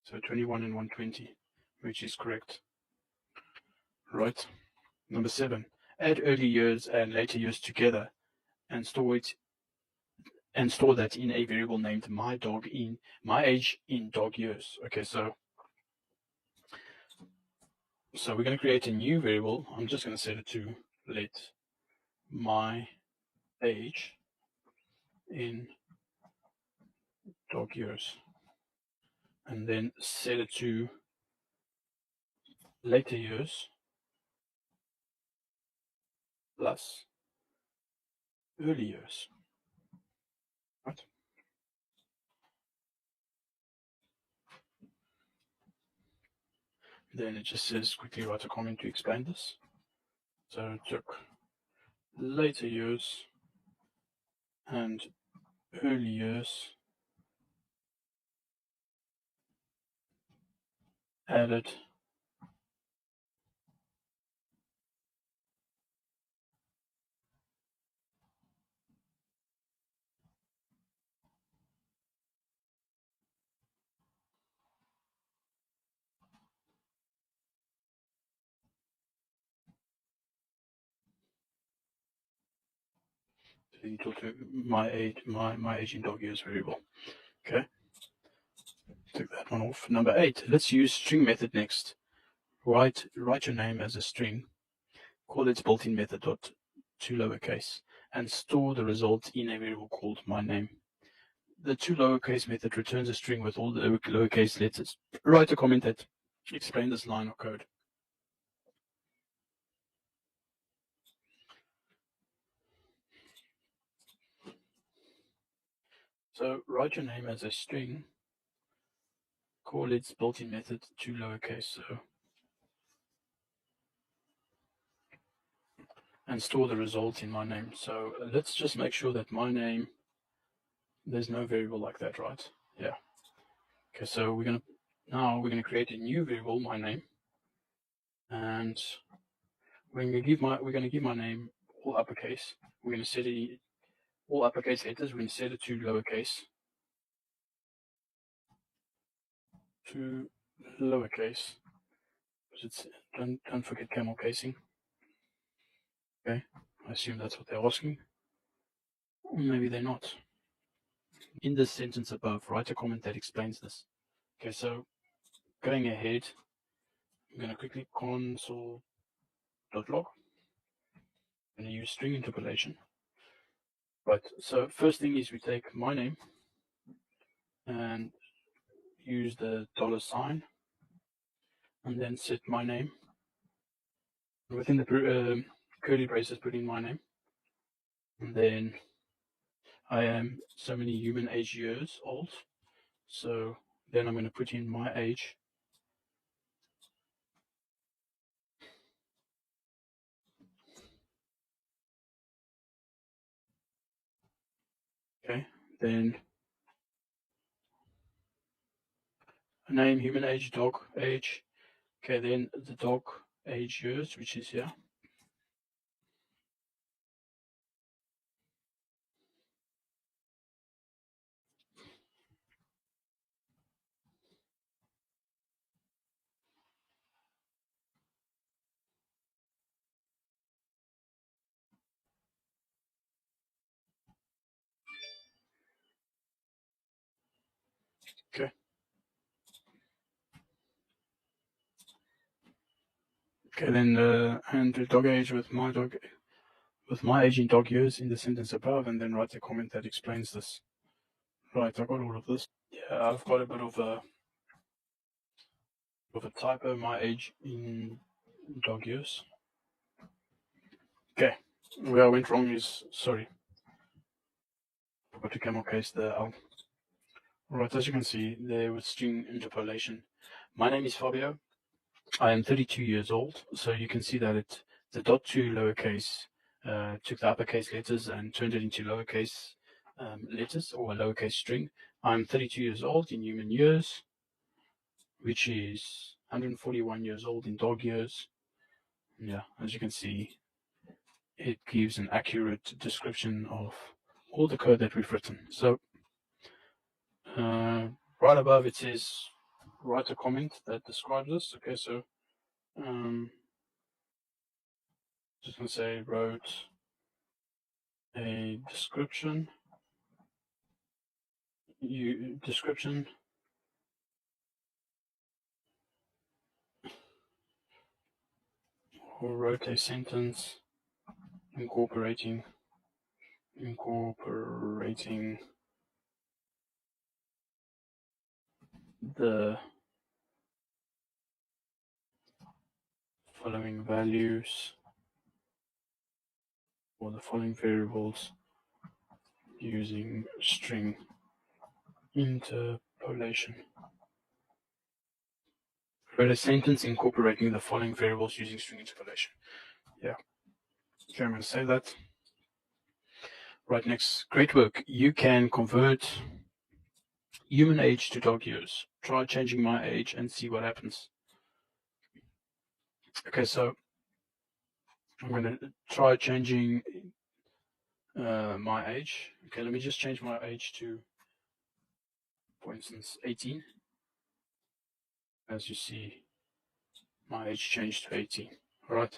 So 21 and 120, which is correct. Right. Number 7, add early years and later years together and store that in a variable named my age in dog years. Okay, so we're going to create a new variable. I'm just going to set it to let my age in dog years, and then set it to later years plus early years. Right. Then it just says quickly write a comment to explain this. So it took later years and early years, added equal to my age in dog years variable. Okay, took that one off. Number 8, let's use string method next. Write your name as a string, call its built-in method dot to lowercase, and store the result in a variable called my name. The to lowercase method returns a string with all the lowercase letters. Write a comment that explains this line of code. So write your name as a string, call its built-in method to lowercase, and store the result in my name. So let's just make sure that my name, there's no variable like that, right? Yeah. Okay, so we're gonna create a new variable, my name, and we're gonna give my name all uppercase. We're gonna set it all uppercase letters. We're gonna set it to lowercase. To lowercase. Don't forget camel casing. Okay, I assume that's what they're asking. Maybe they're not. In this sentence above, write a comment that explains this. Okay, so going ahead, I'm going to quickly console.log. I'm going to use string interpolation. Right, so first thing is we take my name and use the $, and then set my name. Within the curly braces, put in my name. And then I am so many human age years old. So then I'm going to put in my age. Okay, then name, human age, dog age. Okay, then the dog age years, which is here. Okay. Okay, then and the dog age with my age in dog years in the sentence above, and then write a comment that explains this. Right, I got all of this. Yeah, I've got a bit of a typo. My age in dog years. Okay, where I went wrong is, sorry, forgot to camel case the L. Right, as you can see there with string interpolation, my name is Fabio. I am 32 years old. So you can see that the dot to lowercase took the uppercase letters and turned it into lowercase letters, or a lowercase string. I'm 32 years old in human years, which is 141 years old in dog years. Yeah, as you can see, it gives an accurate description of all the code that we've written. So right above it says write a comment that describes this. Okay, so just gonna say wrote a description. Description or wrote a sentence incorporating the following values or the following variables using string interpolation. Write a sentence incorporating the following variables using string interpolation. Yeah. Okay, I'm going to save that. Right, next. Great work. You can convert human age to dog years. Try changing my age and see what happens. Okay, so I'm going to try changing my age. Okay, let me just change my age to, for instance, 18. As you see, my age changed to 18. All right.